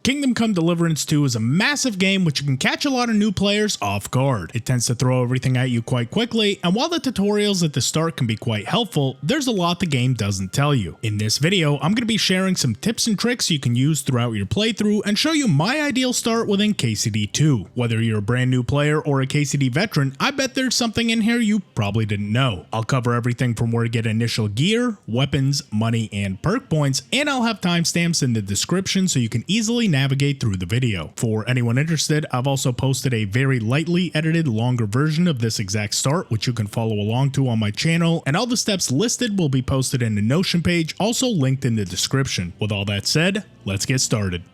Kingdom Come Deliverance 2 is a massive game which can catch a lot of new players off guard. It tends to throw everything at you quite quickly, and while the tutorials at the start can be quite helpful, there's a lot the game doesn't tell you. In this video, I'm going to be sharing some tips and tricks you can use throughout your playthrough and show you my ideal start within KCD 2. Whether you're a brand new player or a KCD veteran, I bet there's something in here you probably didn't know. I'll cover everything from where to get initial gear, weapons, money, and perk points, and I'll have timestamps in the description so you can easily navigate through the video. For anyone interested, I've also posted a very lightly edited longer version of this exact start which you can follow along to on my channel, and all the steps listed will be posted in the Notion page, also linked in the description. With all that said, let's get started.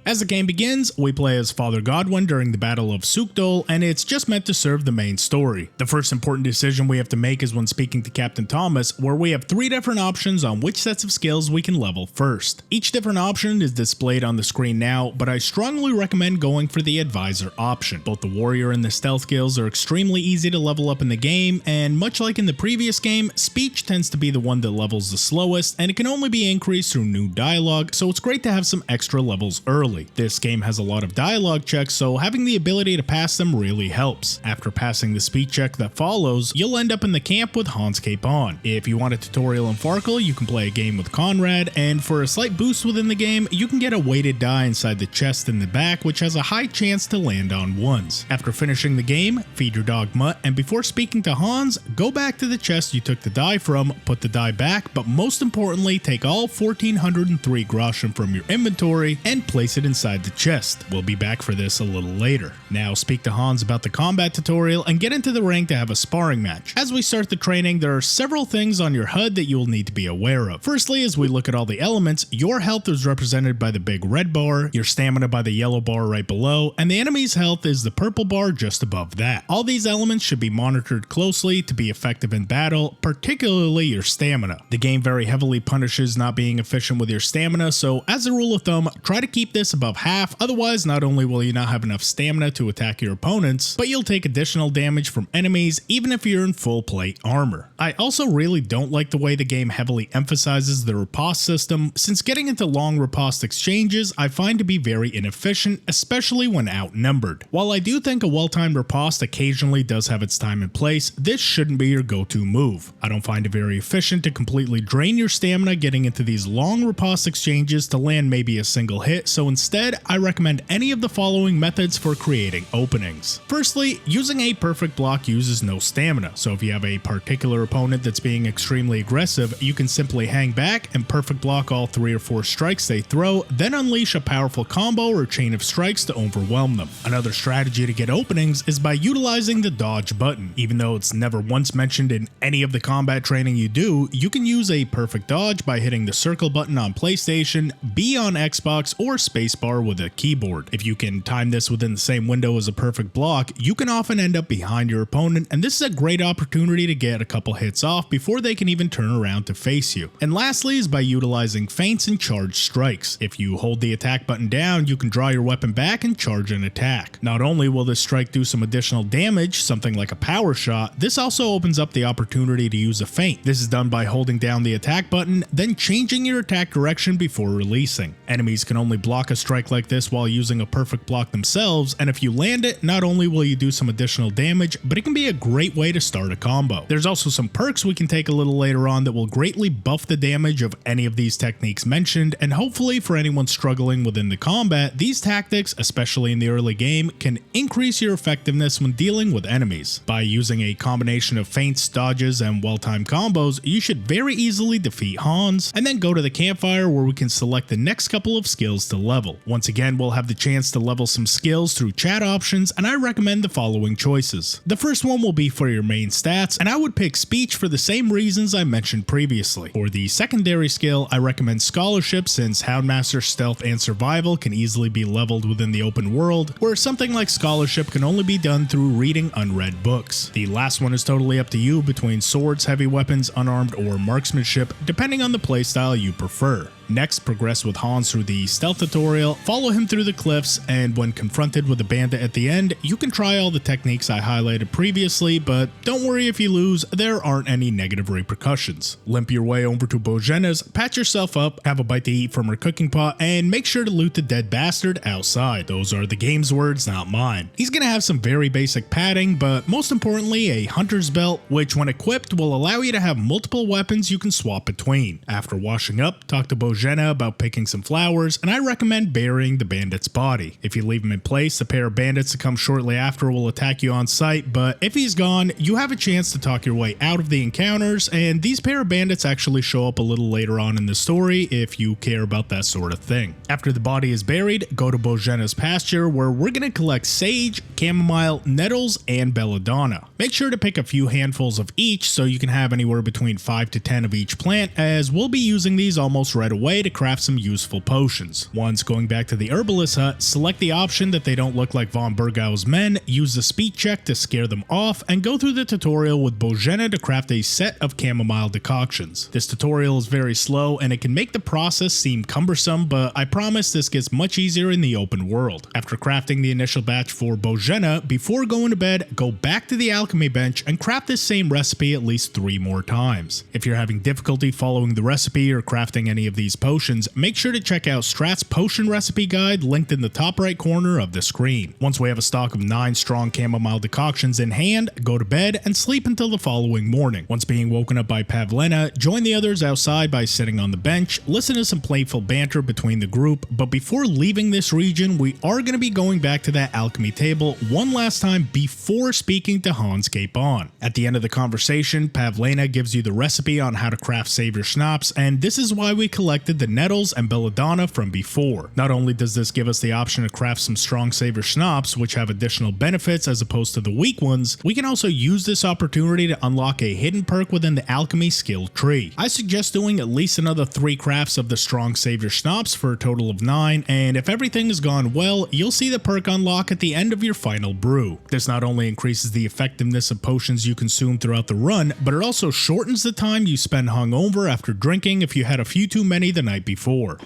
As the game begins, we play as Father Godwin during the Battle of Sukdol, and it's just meant to serve the main story. The first important decision we have to make is when speaking to Captain Thomas, where we have 3 different options on which sets of skills we can level first. Each different option is displayed on the screen now, but I strongly recommend going for the Advisor option. Both the Warrior and the Stealth skills are extremely easy to level up in the game, and much like in the previous game, Speech tends to be the one that levels the slowest, and it can only be increased through new dialogue, so it's great to have some extra levels early. This game has a lot of dialogue checks, so having the ability to pass them really helps. After passing the speed check that follows, you'll end up in the camp with Hans Capon. If you want a tutorial in Farkle, you can play a game with Conrad, and for a slight boost within the game, you can get a weighted die inside the chest in the back which has a high chance to land on ones. After finishing the game, feed your dog Mutt, and before speaking to Hans, go back to the chest you took the die from, put the die back, but most importantly, take all 1403 groschen from your inventory and place it inside the chest. We'll be back for this a little later. Now speak to Hans about the combat tutorial and get into the ring to have a sparring match. As we start the training, there are several things on your HUD that you will need to be aware of. Firstly, as we look at all the elements, your health is represented by the big red bar, your stamina by the yellow bar right below, and the enemy's health is the purple bar just above that. All these elements should be monitored closely to be effective in battle, particularly your stamina. The game very heavily punishes not being efficient with your stamina, so as a rule of thumb, try to keep this above half. Otherwise, not only will you not have enough stamina to attack your opponents, but you'll take additional damage from enemies even if you're in full plate armor. I also really don't like the way the game heavily emphasizes the riposte system, since getting into long riposte exchanges I find to be very inefficient, especially when outnumbered. While I do think a well-timed riposte occasionally does have its time and place, this shouldn't be your go-to move. I don't find it very efficient to completely drain your stamina getting into these long riposte exchanges to land maybe a single hit, so instead I recommend any of the following methods for creating openings. Firstly, using a perfect block uses no stamina, so if you have a particular opponent that's being extremely aggressive, you can simply hang back and perfect block all 3 or 4 strikes they throw, then unleash a powerful combo or chain of strikes to overwhelm them. Another strategy to get openings is by utilizing the dodge button. Even though it's never once mentioned in any of the combat training you do, you can use a perfect dodge by hitting the circle button on PlayStation, B on Xbox, or spacebar with a keyboard. If you can time this within the same window as a perfect block, you can often end up behind your opponent, and this is a great opportunity to get a couple hits off before they can even turn around to face you. And lastly is by utilizing feints and charged strikes. If you hold the attack button down, you can draw your weapon back and charge an attack. Not only will this strike do some additional damage, something like a power shot, this also opens up the opportunity to use a feint. This is done by holding down the attack button, then changing your attack direction before releasing. Enemies can only block a strike like this while using a perfect block themselves, and if you land it, not only will you do some additional damage, but it can be a great way to start a combo. There's also some perks we can take a little later on that will greatly buff the damage of any of these techniques mentioned, and hopefully for anyone struggling within the combat, these tactics, especially in the early game, can increase your effectiveness when dealing with enemies. By using a combination of feints, dodges, and well-timed combos, you should very easily defeat Hans, and then go to the campfire where we can select the next couple of skills to level. Once again, we'll have the chance to level some skills through chat options, and I recommend the following choices. The first one will be for your main stats, and I would pick Speech for the same reasons I mentioned previously. For the secondary skill, I recommend Scholarship, since Houndmaster, Stealth, and Survival can easily be leveled within the open world, where something like Scholarship can only be done through reading unread books. The last one is totally up to you between Swords, Heavy Weapons, Unarmed, or Marksmanship, depending on the playstyle you prefer. Next, progress with Hans through the stealth tutorial, follow him through the cliffs, and when confronted with a bandit at the end, you can try all the techniques I highlighted previously, but don't worry if you lose, there aren't any negative repercussions. Limp your way over to Bojena's, patch yourself up, have a bite to eat from her cooking pot, and make sure to loot the dead bastard outside. Those are the game's words, not mine. He's gonna have some very basic padding, but most importantly, a hunter's belt, which when equipped will allow you to have multiple weapons you can swap between. After washing up, talk to Bojena about picking some flowers, and I recommend burying the bandit's body. If you leave him in place, the pair of bandits to come shortly after will attack you on sight, but if he's gone, you have a chance to talk your way out of the encounters, and these pair of bandits actually show up a little later on in the story if you care about that sort of thing. After the body is buried, go to Bojena's pasture where we're going to collect sage, chamomile, nettles, and belladonna. Make sure to pick a few handfuls of each so you can have anywhere between 5 to 10 of each plant, as we'll be using these almost right away to craft some useful potions. Once going back to the Herbalist hut, select the option that they don't look like Von Burgau's men, use the speed check to scare them off, and go through the tutorial with Bojena to craft a set of chamomile decoctions. This tutorial is very slow and it can make the process seem cumbersome, but I promise this gets much easier in the open world. After crafting the initial batch for Bojena, before going to bed, go back to the alchemy bench and craft this same recipe at least 3 more times. If you're having difficulty following the recipe or crafting any of these potions, make sure to check out Strat's potion recipe guide linked in the top right corner of the screen. Once we have a stock of 9 strong chamomile decoctions in hand, go to bed and sleep until the following morning. Once being woken up by Pavlena, join the others outside by sitting on the bench, listen to some playful banter between the group, but before leaving this region, we are going to be going back to that alchemy table one last time before speaking to Hans Capon. At the end of the conversation, Pavlena gives you the recipe on how to craft Savior Schnapps, and this is why we collected the nettles and belladonna from before. Not only does this give us the option to craft some strong Savior Schnapps, which have additional benefits as opposed to the weak ones, we can also use this opportunity to unlock a hidden perk within the alchemy skill tree. I suggest doing at least another 3 crafts of the strong Savior Schnapps for a total of 9, and if everything has gone well, you'll see the perk unlock at the end of your final brew. This not only increases the effectiveness of potions you consume throughout the run, but it also shortens the time you spend hungover after drinking if you had a few too many the night before.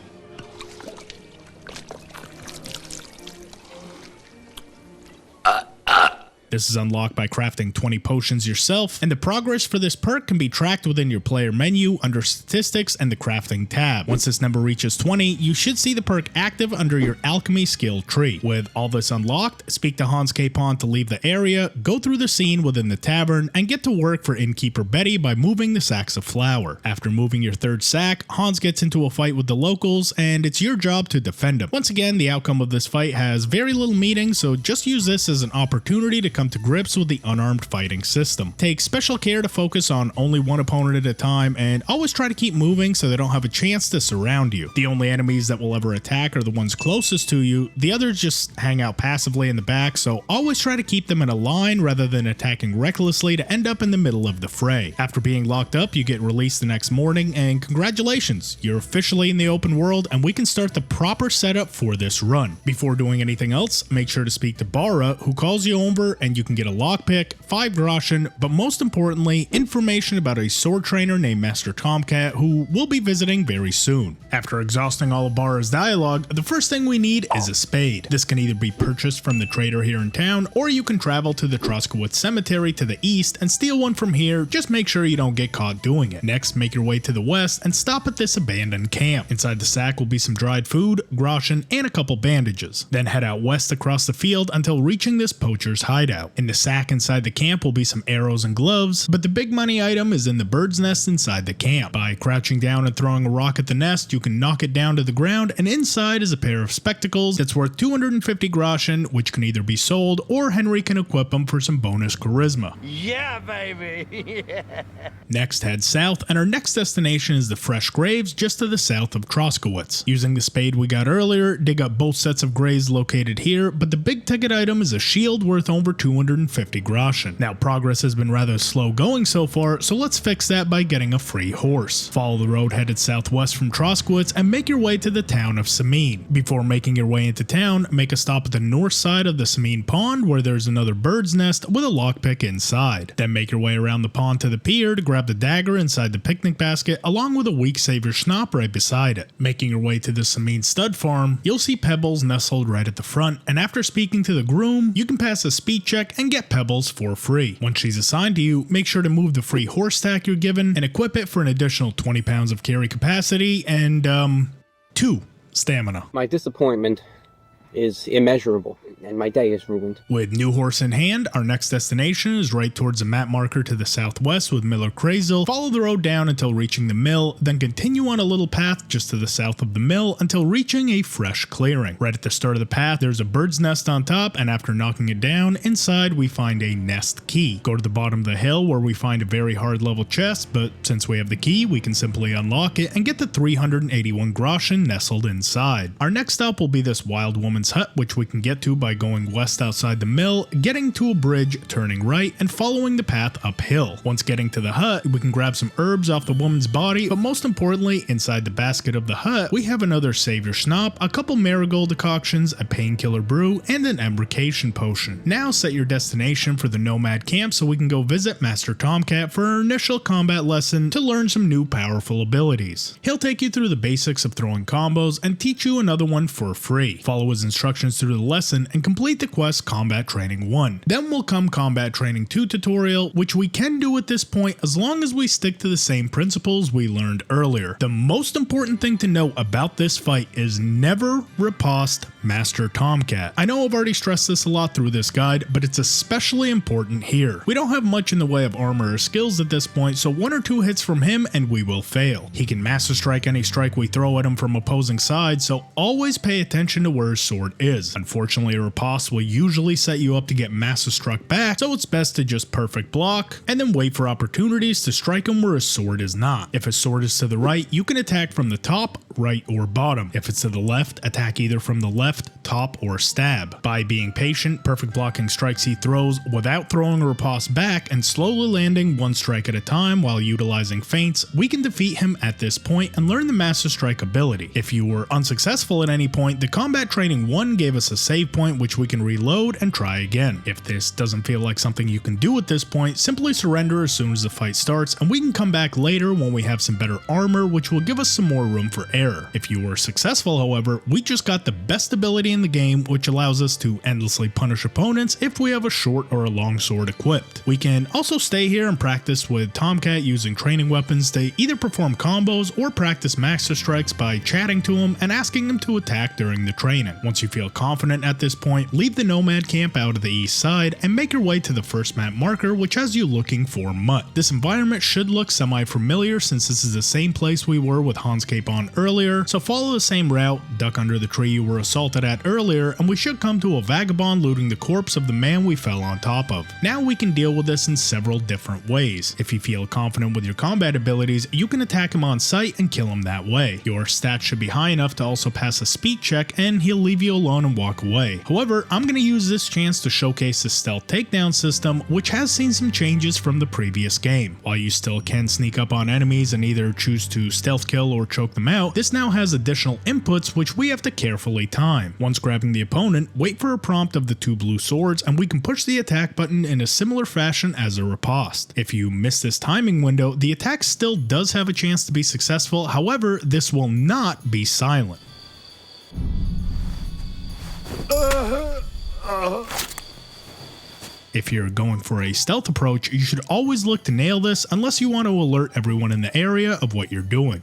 This is unlocked by crafting 20 potions yourself, and the progress for this perk can be tracked within your player menu under statistics and the crafting tab. Once this number reaches 20, you should see the perk active under your alchemy skill tree. With all this unlocked, speak to Hans Capon to leave the area, go through the scene within the tavern, and get to work for innkeeper Betty by moving the sacks of flour. After moving your 3rd sack, Hans gets into a fight with the locals, and it's your job to defend him. Once again, the outcome of this fight has very little meaning, so just use this as an opportunity to come to grips with the unarmed fighting system. Take special care to focus on only one opponent at a time, and always try to keep moving so they don't have a chance to surround you. The only enemies that will ever attack are the ones closest to you, the others just hang out passively in the back, so always try to keep them in a line rather than attacking recklessly to end up in the middle of the fray. After being locked up, you get released the next morning, and congratulations, you're officially in the open world and we can start the proper setup for this run. Before doing anything else, make sure to speak to Bara, who calls you over and you can get a lockpick, 5 groschen, but most importantly, information about a sword trainer named Master Tomcat who we'll be visiting very soon. After exhausting all of Bara's dialogue, the first thing we need is a spade. This can either be purchased from the trader here in town, or you can travel to the Troskowitz Cemetery to the east and steal one from here. Just make sure you don't get caught doing it. Next, make your way to the west and stop at this abandoned camp. Inside the sack will be some dried food, groschen, and a couple bandages. Then head out west across the field until reaching this poacher's hideout. In the sack inside the camp will be some arrows and gloves, but the big money item is in the bird's nest inside the camp. By crouching down and throwing a rock at the nest, you can knock it down to the ground, and inside is a pair of spectacles that's worth 250 groschen, which can either be sold or Henry can equip them for some bonus charisma. Yeah, baby! Next, head south, and our next destination is the fresh graves just to the south of Troskowitz. Using the spade we got earlier, dig up both sets of graves located here, but the big ticket item is a shield worth over 200 250 groschen. Now progress has been rather slow going so far, so let's fix that by getting a free horse. Follow the road headed southwest from Troskowitz and make your way to the town of Samine. Before making your way into town, make a stop at the north side of the Samine pond where there's another bird's nest with a lockpick inside. Then make your way around the pond to the pier to grab the dagger inside the picnic basket along with a weak savior schnapp right beside it. Making your way to the Samine stud farm, you'll see Pebbles nestled right at the front, and after speaking to the groom, you can pass a speed check and get Pebbles for free. Once she's assigned to you, make sure to move the free horse stack you're given and equip it for an additional 20 pounds of carry capacity and 2 stamina. My disappointment is immeasurable, and my day is ruined. With new horse in hand, our next destination is right towards the map marker to the southwest with Miller Krazel. Follow the road down until reaching the mill, then continue on a little path just to the south of the mill until reaching a fresh clearing. Right at the start of the path, there's a bird's nest on top, and after knocking it down, inside we find a nest key. Go to the bottom of the hill where we find a very hard level chest, but since we have the key, we can simply unlock it and get the 381 groschen nestled inside. Our next stop will be this wild woman's hut, which we can get to by going west outside the mill, getting to a bridge, turning right, and following the path uphill. Once getting to the hut, we can grab some herbs off the woman's body, but most importantly, inside the basket of the hut, we have another savior schnapp, a couple marigold decoctions, a painkiller brew, and an embrocation potion. Now set your destination for the nomad camp so we can go visit Master Tomcat for our initial combat lesson to learn some new powerful abilities. He'll take you through the basics of throwing combos and teach you another one for free. Follow his instructions through the lesson and complete the quest Combat Training 1. Then will come Combat Training 2 tutorial, which we can do at this point as long as we stick to the same principles we learned earlier. The most important thing to note about this fight is never riposte Master Tomcat. I know I've already stressed this a lot through this guide, but it's especially important here. We don't have much in the way of armor or skills at this point, so 1 or 2 hits from him and we will fail. He can master strike any strike we throw at him from opposing sides, so always pay attention to where his sword is. Unfortunately, a riposte will usually set you up to get master struck back, so it's best to just perfect block and then wait for opportunities to strike him where his sword is not. If his sword is to the right, you can attack from the top, right, or bottom. If it's to the left, attack either from the left, top, or stab. By being patient, perfect blocking strikes he throws without throwing a riposte back and slowly landing 1 strike at a time while utilizing feints, we can defeat him at this point and learn the master strike ability. If you were unsuccessful at any point, the Combat Training 1 gave us a save point which we can reload and try again. If this doesn't feel like something you can do at this point, simply surrender as soon as the fight starts and we can come back later when we have some better armor which will give us some more room for error. If you were successful, however, we just got the best ability in the game which allows us to endlessly punish opponents if we have a short or a long sword equipped. We can also stay here and practice with Tomcat using training weapons to either perform combos or practice master strikes by chatting to him and asking him to attack during the training. Once you feel confident at this point, leave the nomad camp out of the east side and make your way to the first map marker which has you looking for Mutt. This environment should look semi-familiar since this is the same place we were with Hans Cape on earlier, so follow the same route, duck under the tree you were assaulted at earlier, and we should come to a vagabond looting the corpse of the man we fell on top of. Now we can deal with this in several different ways. If you feel confident with your combat abilities, you can attack him on sight and kill him that way. Your stats should be high enough to also pass a speed check and he'll leave you alone and walk away. However, I'm going to use this chance to showcase the stealth takedown system which has seen some changes from the previous game. While you still can sneak up on enemies and either choose to stealth kill or choke them out, this now has additional inputs which we have to carefully time. Once grabbing the opponent, wait for a prompt of the 2 blue swords and we can push the attack button in a similar fashion as a riposte. If you miss this timing window, the attack still does have a chance to be successful, however, this will not be silent. If you're going for a stealth approach, you should always look to nail this unless you want to alert everyone in the area of what you're doing.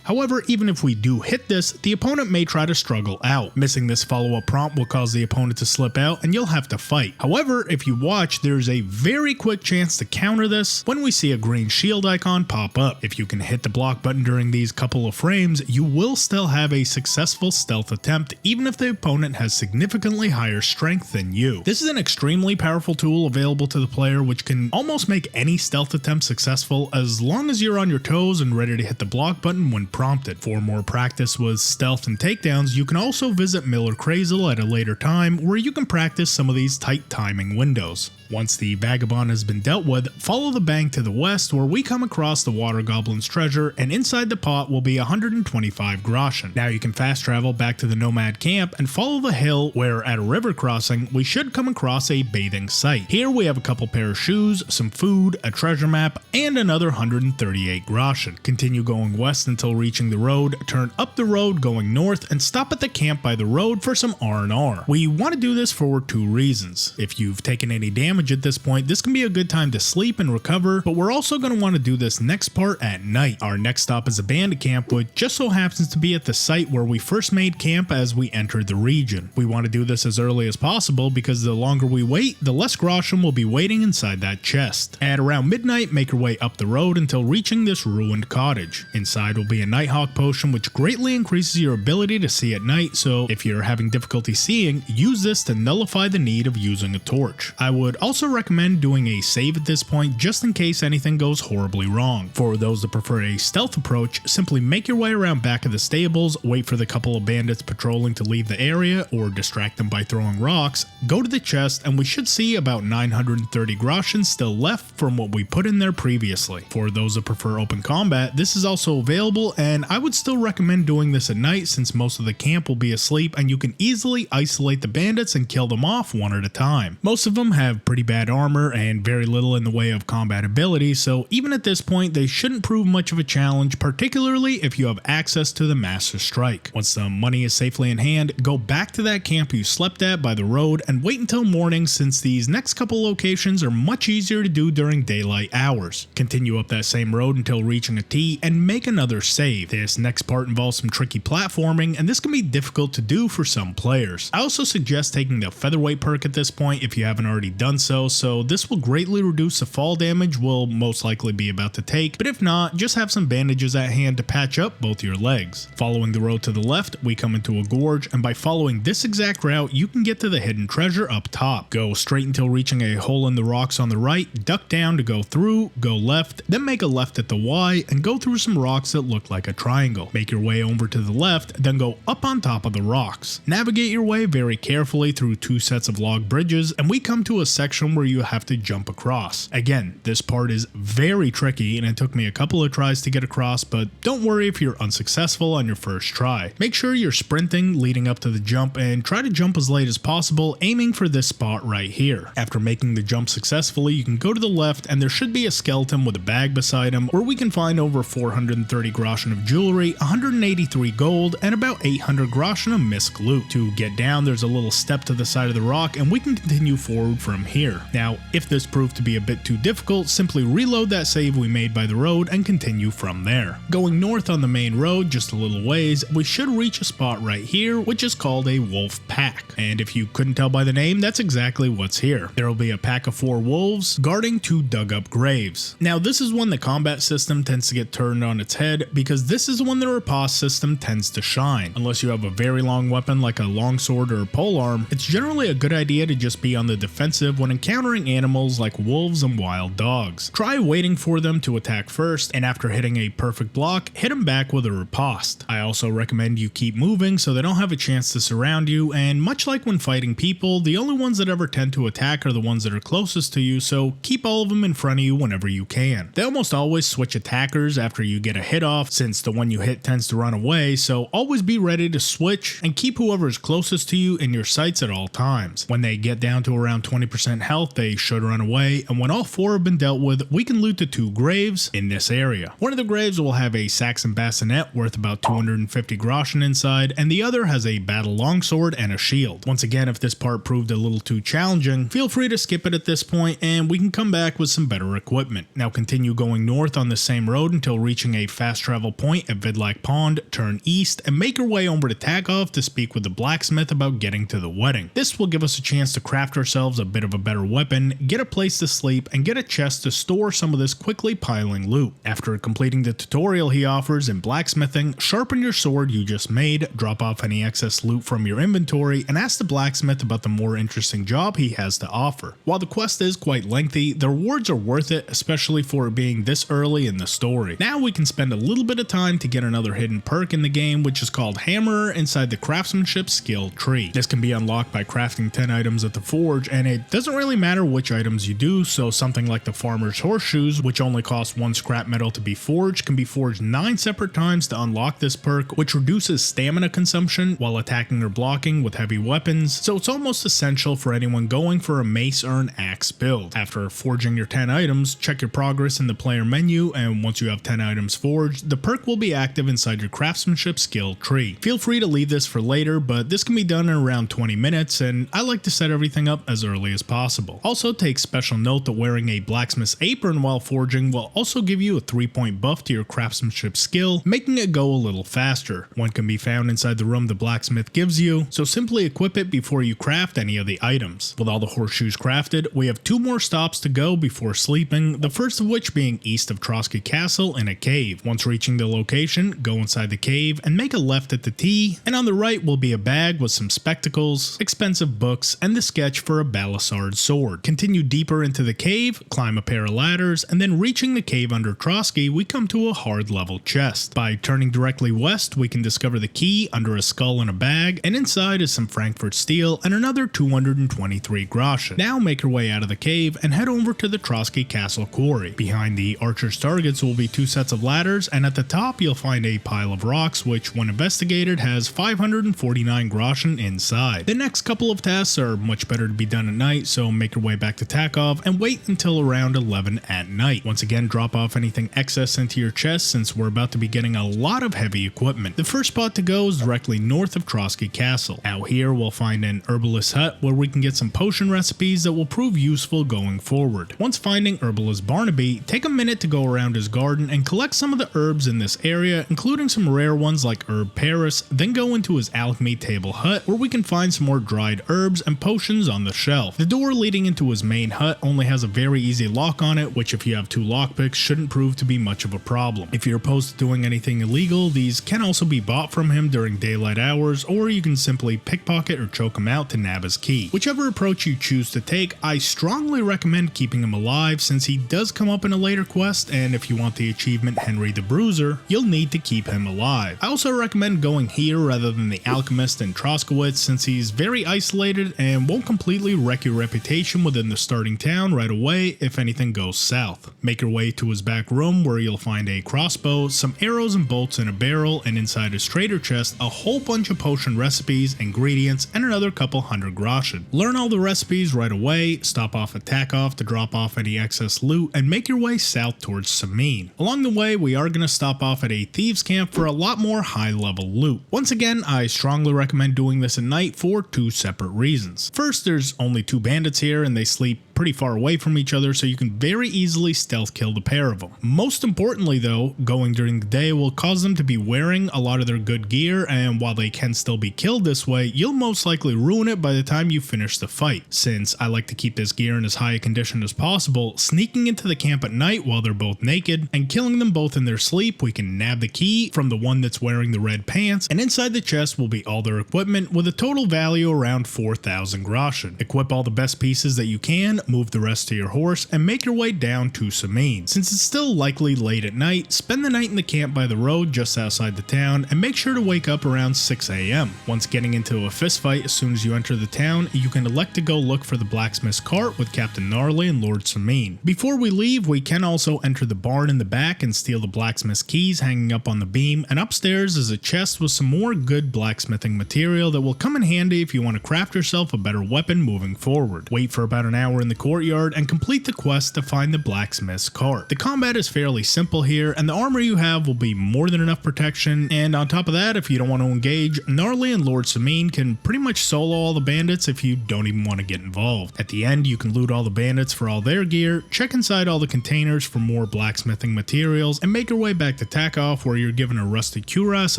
However, even if we do hit this, the opponent may try to struggle out. Missing this follow-up prompt will cause the opponent to slip out and you'll have to fight. However, if you watch, there's a very quick chance to counter this when we see a green shield icon pop up. If you can hit the block button during these couple of frames, you will still have a successful stealth attempt even if the opponent has significantly higher strength than you. This is an extremely powerful tool available to the player which can almost make any stealth attempt successful as long as you're on your toes and ready to hit the block button when prompted. For more practice with stealth and takedowns, you can also visit Miller Crazel at a later time where you can practice some of these tight timing windows. Once the Vagabond has been dealt with, follow the bank to the west where we come across the Water Goblin's treasure, and inside the pot will be 125 groschen. Now you can fast travel back to the Nomad camp and follow the hill where at a river crossing we should come across a bathing site. Here we have a couple pair of shoes, some food, a treasure map, and another 138 groschen. Continue going west until reaching the road, turn up the road going north, and stop at the camp by the road for some R&R. We want to do this for two reasons. If you've taken any damage at this point, this can be a good time to sleep and recover, but we're also going to want to do this next part at night. Our next stop is a bandit camp, which just so happens to be at the site where we first made camp as we entered the region. We want to do this as early as possible because the longer we wait, the less groschen will be waiting inside that chest. At around midnight, make your way up the road until reaching this ruined cottage. Inside will be a Nighthawk potion which greatly increases your ability to see at night, so if you're having difficulty seeing, use this to nullify the need of using a torch. I would also recommend doing a save at this point just in case anything goes horribly wrong. For those that prefer a stealth approach, simply make your way around back of the stables, wait for the couple of bandits patrolling to leave the area or distract them by throwing rocks, go to the chest, and we should see about 930 groschen still left from what we put in there previously. For those that prefer open combat, this is also available, and I would still recommend doing this at night since most of the camp will be asleep and you can easily isolate the bandits and kill them off one at a time. Most of them have pretty bad armor and very little in the way of combat ability, so even at this point they shouldn't prove much of a challenge, particularly if you have access to the Master Strike. Once the money is safely in hand, go back to that camp you slept at by the road and wait until morning since these next couple locations are much easier to do during daylight hours. Continue up that same road until reaching a T and make another save. This next part involves some tricky platforming and this can be difficult to do for some players. I also suggest taking the Featherweight perk at this point if you haven't already done so this will greatly reduce the fall damage we'll most likely be about to take, but if not, just have some bandages at hand to patch up both your legs. Following the road to the left, we come into a gorge, and by following this exact route, you can get to the hidden treasure up top. Go straight until reaching a hole in the rocks on the right, duck down to go through, go left, then make a left at the Y, and go through some rocks that look like a triangle. Make your way over to the left, then go up on top of the rocks. Navigate your way very carefully through two sets of log bridges, and we come to a section where you have to jump across. Again, this part is very tricky and it took me a couple of tries to get across, but don't worry if you're unsuccessful on your first try. Make sure you're sprinting leading up to the jump and try to jump as late as possible, aiming for this spot right here. After making the jump successfully, you can go to the left and there should be a skeleton with a bag beside him where we can find over 430 groschen of jewelry, 183 gold, and about 800 groschen of misc loot. To get down, there's a little step to the side of the rock and we can continue forward from here. Now, if this proved to be a bit too difficult, simply reload that save we made by the road and continue from there. Going north on the main road just a little ways, we should reach a spot right here which is called a wolf pack. And if you couldn't tell by the name, that's exactly what's here. There will be a pack of 4 wolves guarding 2 dug up graves. Now this is when the combat system tends to get turned on its head because this is when the riposte system tends to shine. Unless you have a very long weapon like a longsword or a polearm, it's generally a good idea to just be on the defensive when encountering animals like wolves and wild dogs. Try waiting for them to attack first, and after hitting a perfect block, hit them back with a riposte. I also recommend you keep moving so they don't have a chance to surround you, and much like when fighting people, the only ones that ever tend to attack are the ones that are closest to you, so keep all of them in front of you whenever you can. They almost always switch attackers after you get a hit off since the one you hit tends to run away, so always be ready to switch and keep whoever is closest to you in your sights at all times. When they get down to around 20% health, they should run away, and when all 4 have been dealt with, we can loot the 2 graves in this area. One of the graves will have a Saxon bassinet worth about 250 groschen inside, and the other has a battle longsword and a shield. Once again, if this part proved a little too challenging, feel free to skip it at this point and we can come back with some better equipment. Now continue going north on the same road until reaching a fast travel point at Vidlac Pond, turn east, and make your way over to Takov to speak with the blacksmith about getting to the wedding. This will give us a chance to craft ourselves a bit of a better weapon, get a place to sleep, and get a chest to store some of this quickly piling loot. After completing the tutorial he offers in blacksmithing, sharpen your sword you just made, drop off any excess loot from your inventory, and ask the blacksmith about the more interesting job he has to offer. While the quest is quite lengthy, the rewards are worth it, especially for it being this early in the story. Now we can spend a little bit of time to get another hidden perk in the game, which is called Hammer inside the craftsmanship skill tree. This can be unlocked by crafting 10 items at the forge, and it doesn't really matter which items you do, so something like the farmer's horseshoes, which only cost 1 scrap metal to be forged, can be forged 9 separate times to unlock this perk, which reduces stamina consumption while attacking or blocking with heavy weapons, so it's almost essential for anyone going for a mace or an axe build. After forging your 10 items, check your progress in the player menu, and once you have 10 items forged, the perk will be active inside your craftsmanship skill tree. Feel free to leave this for later, but this can be done in around 20 minutes, and I like to set everything up as early as possible. Also take special note that wearing a blacksmith's apron while forging will also give you a 3-point buff to your craftsmanship skill, making it go a little faster. One can be found inside the room the blacksmith gives you, so simply equip it before you craft any of the items. With all the horseshoes crafted, we have 2 more stops to go before sleeping, the first of which being east of Trotsky Castle in a cave. Once reaching the location, go inside the cave and make a left at the T, and on the right will be a bag with some spectacles, expensive books, and the sketch for a Balisard sword. Continue deeper into the cave, climb a pair of ladders, and then reaching the cave under Trotsky, we come to a hard level chest. By turning directly west, we can discover the key under a skull in a bag, and inside is some Frankfurt steel and another 223 groschen. Now make your way out of the cave and head over to the Trotsky Castle quarry. Behind the archer's targets will be 2 sets of ladders, and at the top you'll find a pile of rocks which, when investigated, has 549 groschen inside. The next couple of tasks are much better to be done at night, so make your way back to Takov and wait until around 11 at night. Once again, drop off anything excess into your chest since we're about to be getting a lot of heavy equipment. The first spot to go is directly north of Trotsky Castle. Out here we'll find an herbalist hut where we can get some potion recipes that will prove useful going forward. Once finding herbalist Barnaby, take a minute to go around his garden and collect some of the herbs in this area, including some rare ones like herb Paris, then go into his alchemy table hut where we can find some more dried herbs and potions on the shelf. The door leading into his main hut only has a very easy lock on it, which if you have 2 lockpicks shouldn't prove to be much of a problem. If you're opposed to doing anything illegal, these can also be bought from him during daylight hours, or you can simply pickpocket or choke him out to nab his key. Whichever approach you choose to take, I strongly recommend keeping him alive since he does come up in a later quest, and if you want the achievement Henry the Bruiser, you'll need to keep him alive. I also recommend going here rather than the Alchemist and Troskowitz since he's very isolated and won't completely wreck your reputation within the starting town right away if anything goes south. Make your way to his back room where you'll find a crossbow, some arrows and bolts in a barrel, and inside his trader chest a whole bunch of potion recipes, ingredients, and another couple hundred groschen. Learn all the recipes right away, stop off at Takov to drop off any excess loot, and make your way south towards Samin. Along the way, we are going to stop off at a thieves camp for a lot more high level loot. Once again, I strongly recommend doing this at night for 2 separate reasons. First, there's only 2 bandits here and they sleep pretty far away from each other, so you can very easily stealth kill the pair of them. Most importantly though, going during the day will cause them to be wearing a lot of their good gear, and while they can still be killed this way, you'll most likely ruin it by the time you finish the fight. Since I like to keep this gear in as high a condition as possible, sneaking into the camp at night while they're both naked and killing them both in their sleep, we can nab the key from the one that's wearing the red pants, and inside the chest will be all their equipment with a total value around 4,000 groschen. Equip all the best pieces that you can, move the rest to your horse, and make your way down to Samin. Since it's still likely late at night, spend the night in the camp by the road just outside the town, and make sure to wake up around 6 AM. Once getting into a fist fight as soon as you enter the town, you can elect to go look for the blacksmith's cart with Captain Gnarly and Lord Samin. Before we leave, we can also enter the barn in the back and steal the blacksmith's keys hanging up on the beam, and upstairs is a chest with some more good blacksmithing material that will come in handy if you want to craft yourself a better weapon moving forward. Wait for about an hour in the courtyard and complete the quest to find the blacksmith's cart. The combat is fairly simple here, and the armor you have will be more than enough protection, and on top of that, if you don't want to engage, Gnarly and Lord Samin can pretty much solo all the bandits if you don't even want to get involved. At the end, you can loot all the bandits for all their gear, check inside all the containers for more blacksmithing materials, and make your way back to Takov where you're given a rusty cuirass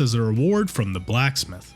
as a reward from the blacksmith.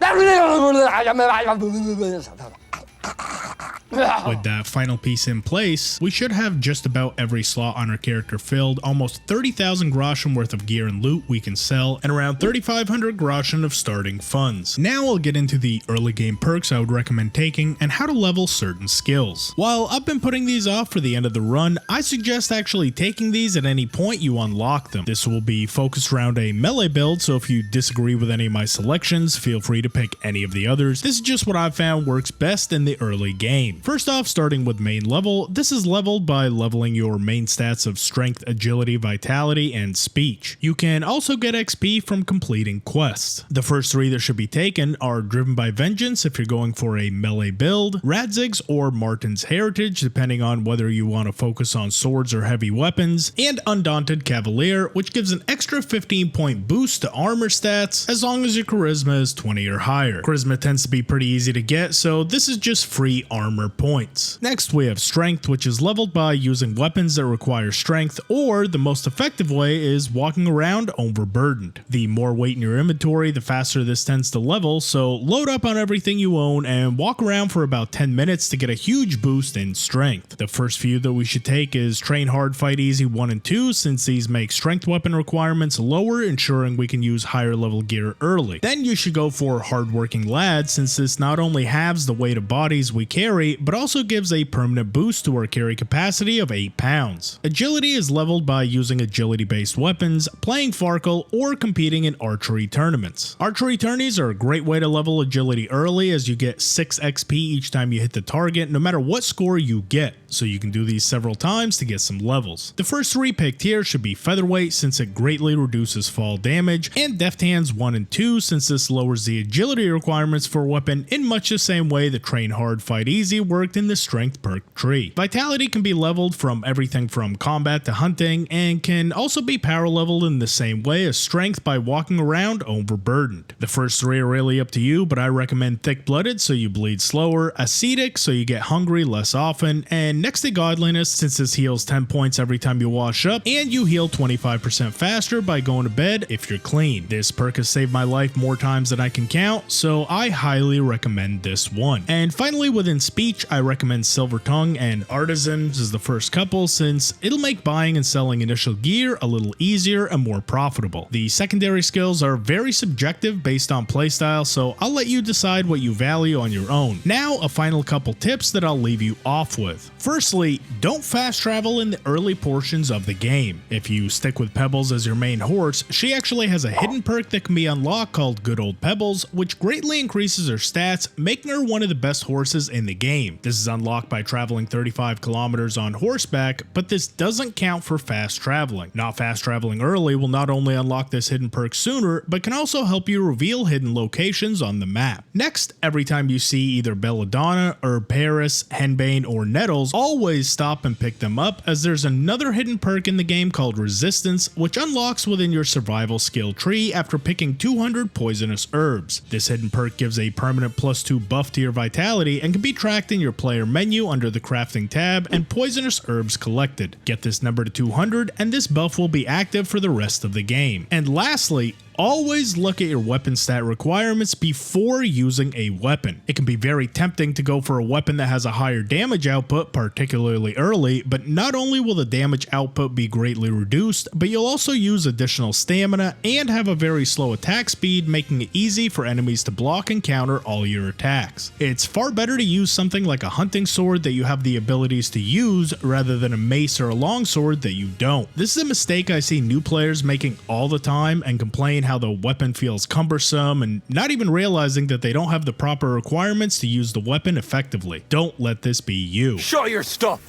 With that final piece in place, we should have just about every slot on our character filled, almost 30,000 groschen worth of gear and loot we can sell, and around 3,500 groschen of starting funds. Now I'll get into the early game perks I would recommend taking and how to level certain skills. While I've been putting these off for the end of the run, I suggest actually taking these at any point you unlock them. This will be focused around a melee build, so if you disagree with any of my selections, feel free to pick any of the others. This is just what I've found works best in the early game. First off, starting with main level, this is leveled by leveling your main stats of strength, agility, vitality, and speech. You can also get XP from completing quests. The first three that should be taken are Driven by Vengeance if you're going for a melee build, Radzig's or Martin's Heritage depending on whether you want to focus on swords or heavy weapons, and Undaunted Cavalier, which gives an extra 15-point boost to armor stats as long as your charisma is 20 or higher. Charisma tends to be pretty easy to get, so this is just free armor points. Next we have Strength, which is leveled by using weapons that require strength, or the most effective way is walking around overburdened. The more weight in your inventory, the faster this tends to level, so load up on everything you own and walk around for about 10 minutes to get a huge boost in strength. The first few that we should take is Train Hard, Fight Easy 1 and 2, since these make strength weapon requirements lower, ensuring we can use higher level gear early. Then you should go for Hardworking Lad, since this not only halves the weight of bodies we carry, but also gives a permanent boost to our carry capacity of 8 pounds. Agility is leveled by using agility based weapons, playing Farkle, or competing in archery tournaments. Archery tourneys are a great way to level agility early, as you get 6 XP each time you hit the target no matter what score you get, so you can do these several times to get some levels. The first three picked here should be Featherweight, since it greatly reduces fall damage, and Deft Hands 1 and 2, since this lowers the agility requirements for a weapon in much the same way the Train Hard, Fight Easy worked in the strength perk tree. Vitality can be leveled from everything from combat to hunting, and can also be power leveled in the same way as strength by walking around overburdened. The first three are really up to you, but I recommend Thick Blooded so you bleed slower, Ascetic so you get hungry less often, and Next to Godliness since this heals 10 points every time you wash up, and you heal 25% faster by going to bed if you're clean. This perk has saved my life more times than I can count, so I highly recommend this one. And finally, within speech, I recommend Silver Tongue and Artisans as the first couple, since it'll make buying and selling initial gear a little easier and more profitable. The secondary skills are very subjective based on playstyle, so I'll let you decide what you value on your own. Now, a final couple tips that I'll leave you off with. Firstly, don't fast travel in the early portions of the game. If you stick with Pebbles as your main horse, she actually has a hidden perk that can be unlocked called Good Old Pebbles, which greatly increases her stats, making her one of the best horses in the game. This is unlocked by traveling 35 kilometers on horseback, but this doesn't count for fast traveling. Not fast traveling early will not only unlock this hidden perk sooner, but can also help you reveal hidden locations on the map. Next, every time you see either Belladonna, Herb Paris, Henbane, or Nettles, always stop and pick them up, as there's another hidden perk in the game called Resistance, which unlocks within your survival skill tree after picking 200 poisonous herbs. This hidden perk gives a permanent +2 buff to your vitality and can be tracked in your player menu under the crafting tab and poisonous herbs collected. Get this number to 200 and this buff will be active for the rest of the game. And lastly, always look at your weapon stat requirements before using a weapon. It can be very tempting to go for a weapon that has a higher damage output, particularly early, but not only will the damage output be greatly reduced, but you'll also use additional stamina and have a very slow attack speed, making it easy for enemies to block and counter all your attacks. It's far better to use something like a hunting sword that you have the abilities to use rather than a mace or a longsword that you don't. This is a mistake I see new players making all the time and complain how the weapon feels cumbersome, and not even realizing that they don't have the proper requirements to use the weapon effectively. Don't let this be you. Show your stuff!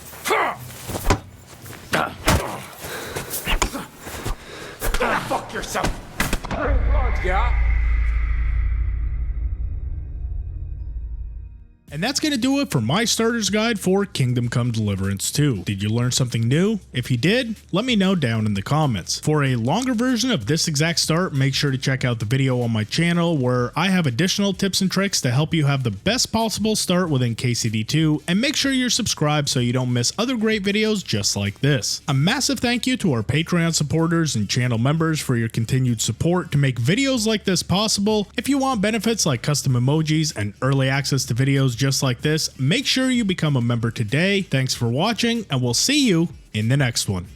Fuck yourself! Yeah? And that's going to do it for my starter's guide for Kingdom Come Deliverance 2. Did you learn something new? If you did, let me know down in the comments. For a longer version of this exact start, make sure to check out the video on my channel where I have additional tips and tricks to help you have the best possible start within KCD2, and make sure you're subscribed so you don't miss other great videos just like this. A massive thank you to our Patreon supporters and channel members for your continued support to make videos like this possible. If you want benefits like custom emojis and early access to videos just like this, make sure you become a member today. Thanks for watching, and we'll see you in the next one.